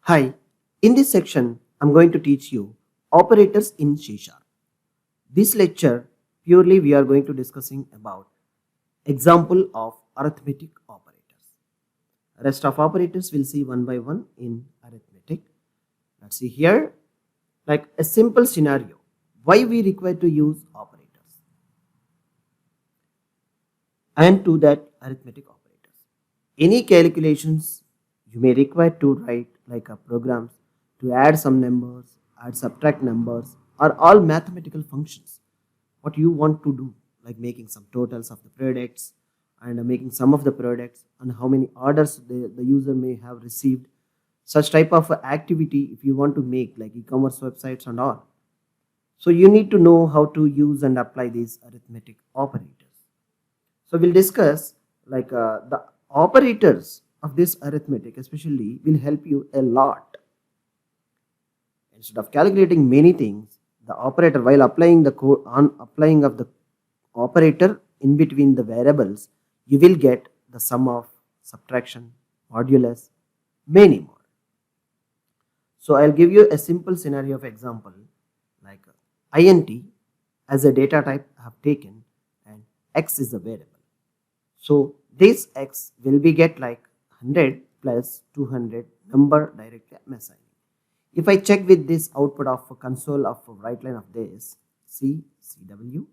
Hi, in this section, I'm going to teach you operators in C Sharp. This lecture, purely we are going to discussing about example of arithmetic operators. Rest of operators we'll see one by one in arithmetic. Let's see here, like a simple scenario, why we require to use operators and to that arithmetic operators. Any calculations you may require to write like a programs to add some numbers, add subtract numbers are all mathematical functions. What you want to do like making some totals of the products and making sum of the products and how many orders the user may have received. Such type of activity if you want to make like e-commerce websites and all. So you need to know how to use and apply these arithmetic operators. So we'll discuss like the operators of this arithmetic especially will help you a lot. Instead of calculating many things, the operator while applying the code on applying of the operator in between the variables, you will get the sum of subtraction, modulus, many more. So I'll give you a simple scenario of example like int as a data type I have taken and x is a variable. So this x will be get like 100 plus 200 number directly I'm assigning. If I check with this output of a console of a right line of this CW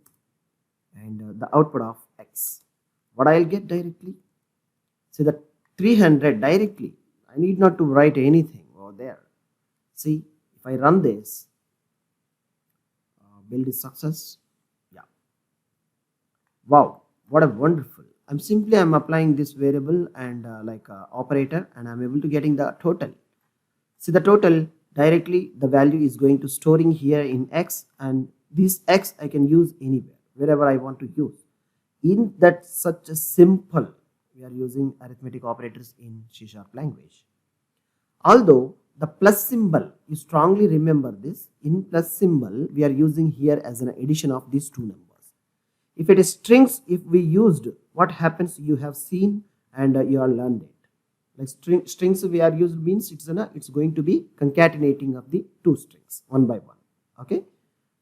and the output of x, what I'll get directly? See the 300 directly. I need not to write anything over there. See if I run this, build is success. Yeah. Wow, what a wonderful. I'm applying this variable and operator and I'm able to getting the total. See the total directly the value is going to storing here in x and this x I can use anywhere wherever I want to use. In that such a simple we are using arithmetic operators in C# language. Although the plus symbol you strongly remember this in plus symbol we are using here as an addition of these two numbers. If it is strings, if we used, what happens you have seen and you are learned it. Like strings we are used means it's going to be concatenating of the two strings one by one. Okay.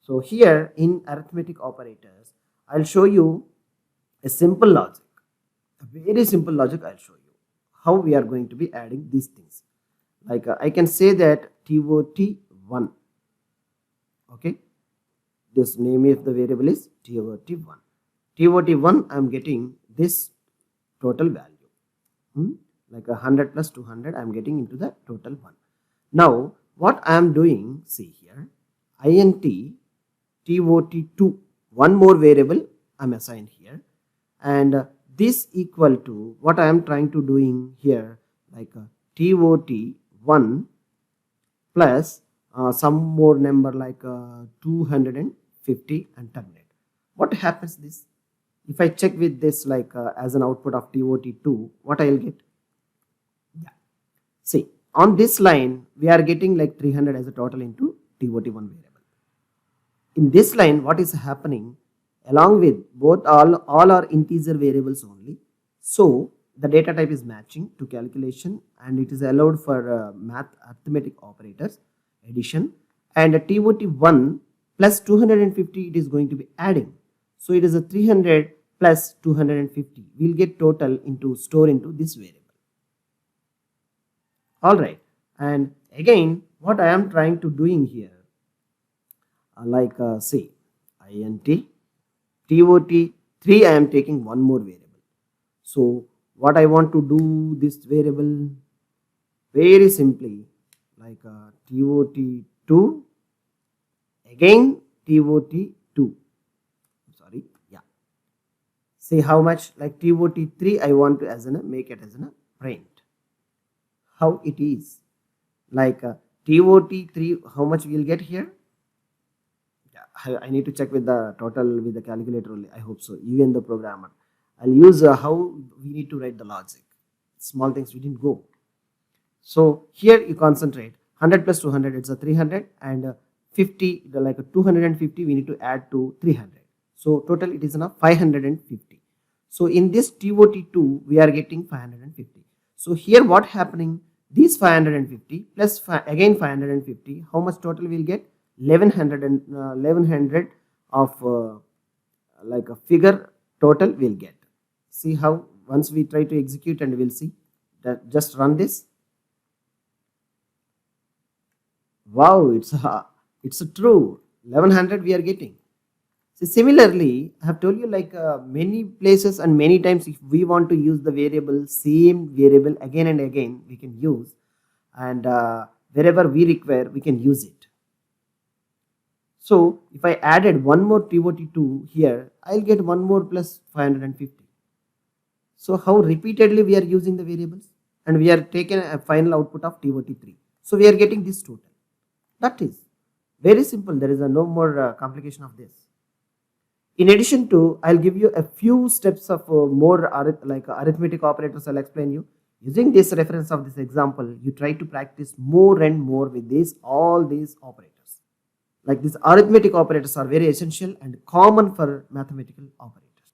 So here in arithmetic operators, I'll show you a simple logic, a very simple logic. I'll show you how we are going to be adding these things. Like I can say that TOT1. Okay. This name of the variable is TOT1. TOT1 I am getting this total value. Like 100 plus 200 I am getting into the total one. Now what I am doing, see here, int TOT2, one more variable I am assigned here and this equal to what I am trying to doing here like TOT1 plus some more number like 250 and terminate. What happens this? If I check with this like as an output of TOT2, what I will get? Yeah. See, on this line, we are getting like 300 as a total into TOT1 variable. In this line, what is happening? Along with both all are integer variables only. So, the data type is matching to calculation and it is allowed for math arithmetic operators, addition and TOT1 plus 250 it is going to be adding. So it is a 300 plus 250. We'll get total into store into this variable. All right. And again, what I am trying to doing here, say int TOT3 I am taking one more variable. So what I want to do this variable very simply like TOT2 again TOT2. Sorry, yeah. See how much like TOT3 I want to as an make it as a print. How it is like TOT3 how much we'll get here? Yeah, I need to check with the total with the calculator only. I hope so. Even the programmer. I'll use how we need to write the logic. Small things we didn't go. So here you concentrate 100 plus 200 it's a 300 and 50 like a 250 we need to add to 300. So total it is enough 550. So in this TOT2 we are getting 550. So here what happening? These 550 plus again 550, how much total we'll get? 1100 and 1100 of like a figure total we'll get. See how once we try to execute, and we'll see that. Just run this. Wow, it's a true 1100 we are getting. So similarly, I have told you, like many places and many times, if we want to use the variable, same variable again and again, we can use, and wherever we require, we can use it. So if I added one more TOT2 here, I'll get one more plus 550. So how repeatedly we are using the variables, and we are taking a final output of TOT3. So we are getting this total. That is very simple. There is no more complication of this. In addition to, I'll give you a few steps of more arithmetic operators. I'll explain you. Using this reference of this example, you try to practice more and more with all these operators. Like these arithmetic operators are very essential and common for mathematical operators.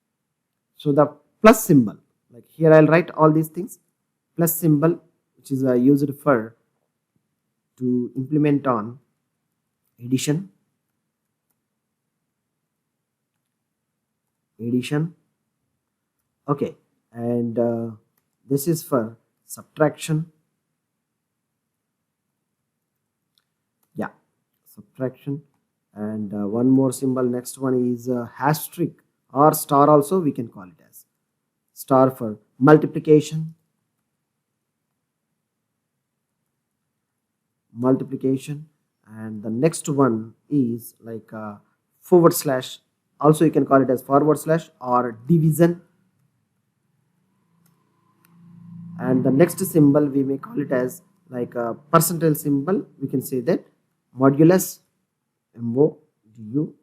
So the plus symbol, like here I'll write all these things. Plus symbol, which is used for to implement on addition, okay, and this is for subtraction, yeah, subtraction, and one more symbol, next one is asterisk or star, also we can call it as star for multiplication, and the next one is like forward slash, also you can call it as forward slash or division, and the next symbol we may call it as like a percentage symbol. We can say that modulus, MODULUS,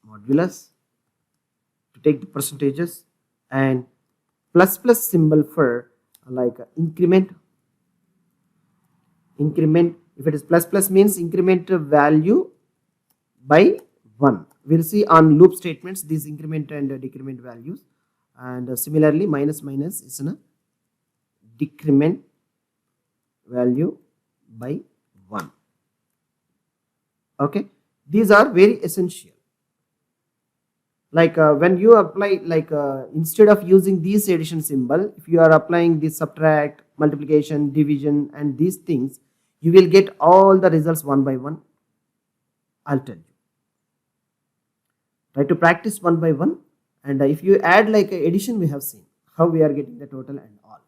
modulus to take the percentages, and plus symbol for like increment. If it is plus means increment value by 1. We'll see on loop statements these increment and decrement values, and similarly minus is a decrement value by 1. Okay, these are very essential. Like when you apply, like instead of using these addition symbol, if you are applying this subtract, multiplication, division, and these things, you will get all the results one by one. I'll tell you. Try to practice one by one, and if you add like addition, we have seen how we are getting the total and all.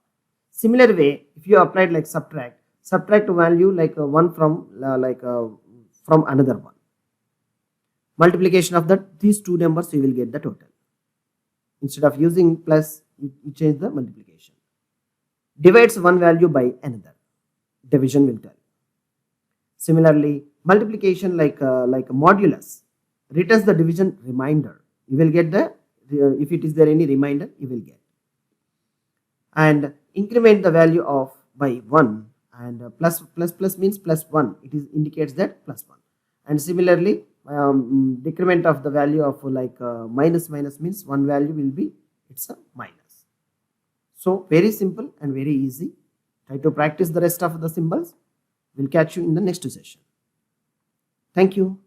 Similar way, if you applied like subtract value like one from from another one. Multiplication of these two numbers, you will get the total. Instead of using plus, you change the multiplication. Divides one value by another, division will tell. Similarly, multiplication like modulus returns the division remainder. You will get the if it is there any remainder, you will get. And increment the value of by 1, and plus means plus 1. It is indicates that plus 1. And similarly, decrement of the value of like minus means one value will be, it's a minus. So very simple and very easy. Try to practice the rest of the symbols. We'll catch you in the next session. Thank you.